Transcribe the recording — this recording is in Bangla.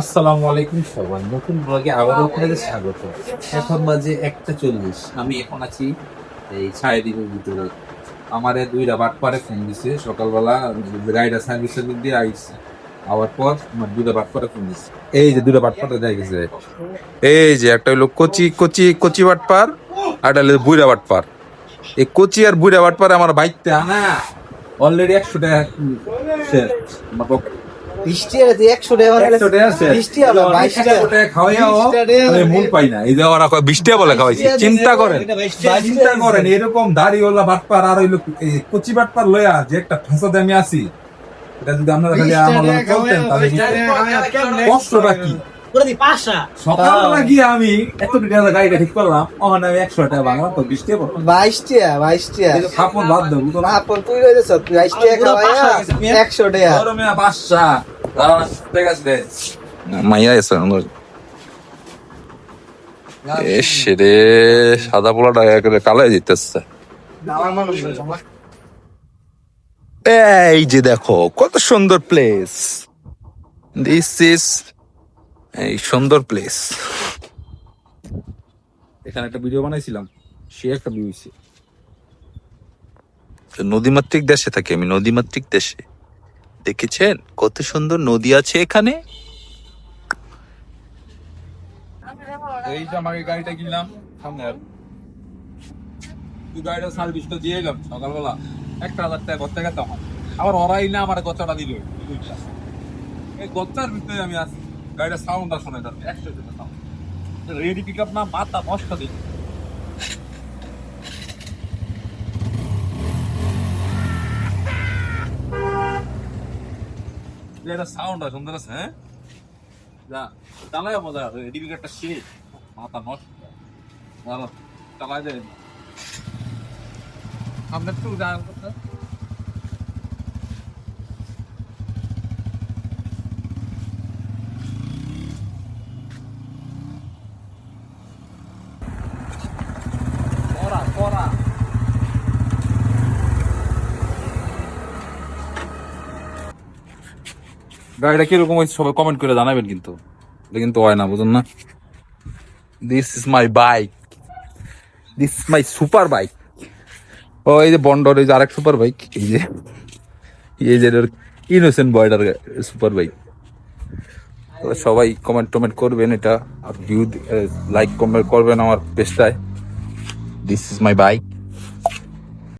আসসালামু আলাইকুম সবাই, নতুন ব্লগে আবারও আপনাদের স্বাগত। এখন বাজে 1:40। আমি এখন আছি এই ছায়াদ্বীপের ভিতরে। আমার দুইটা বাটপারে ফোন দিছে সকালবেলা, রাইডার সার্ভিসের দিক দিয়ে আইসছে। আবার পর আমার দুইটা বাটপারে ফোন দিছে। এই যে দুইটা বাটপারে দেখা গেছে, এই যে একটা হলো কচি কচি কচি বাটপার, আর একটা হলো বুইড়া বাটপার। এই কচি আর বুইড়া বাটপার আমার বাইকতে আনা অলরেডি 100 টাকা শেষ। বৃষ্টি আছে 100 টাকা বৃষ্টি হবে 22 টাকা চিন্তা করেন এরকম দাড়িওয়ালা বাটপার আর হইলো কচি বাটপার লয়া যে একটা ফেসাদে আমি আছি, এটা যদি আপনারা খালি আমার লগে চলতেন তাহলে কষ্টটা কি। সকালবেলা গিয়ে আমি এত টাকা গাড়িটা ঠিক করলাম, ওখানে আমি 100 টাকা ভাঙলাম, তো 20 টাকা পড়লো। 22 টাকা খাপন বাদ দেবো তো না, আপন তুই রয়েছ 22 টাকা খাওয়া 100 টাকা গরমে বাসা ঠিক আছে মাইয়া এসে রে সাদা পোলাটা কালাই দিতেছে। এই যে দেখো কত সুন্দর প্লেস, দিস ইজ এই সুন্দর প্লেস। এখানে একটা ভিডিও বানাইছিলাম, সে একটা ভিউ হইছে। নদীমাতৃক দেশে থাকি আমি, নদীমাতৃক দেশে। দেখেছেন কত সুন্দর নদী আছে এখানে। এই যে আমাকে গাড়িটা কিনলাম সামনে, গাড়িটা সার্ভিস তো দিয়ে এলাম সকালবেলা, 1,000 টাকা ঘর থেকে আমার আবার ওরাই না আমার গচ্চাটা দিল। এই গচ্চার ভিতরে আমি আছি, গাড়িটা সাউন্ডটা শোনা যাচ্ছে 100 সাউন্ড, রেডি পিক আপ না মাথা নষ্ট দিই। এটা সাউন্ডটা সুন্দর আছে। হ্যাঁ যা চালায় মজা, রেডি পিক আপটা সে মাথা নষ্ট চালায় যায় সামনে একটু গান করতে। গাড়িটা কিরকম হয়েছে সবাই কমেন্ট করে জানাবেন, কিন্তু এটা কিন্তু হয় না, বুঝুন না। This is my bike, this is my super bike. ও এই যে বন্ডর এই যে আরেক সুপার বাইক, এই যে ইনোসেন্ট বয়ডার সুপার বাইক। সবাই কমেন্ট টমেন্ট করবেন এটা, আর ভিউ লাইক কমেন্ট করবেন আমার পেজটায়। This is my bike.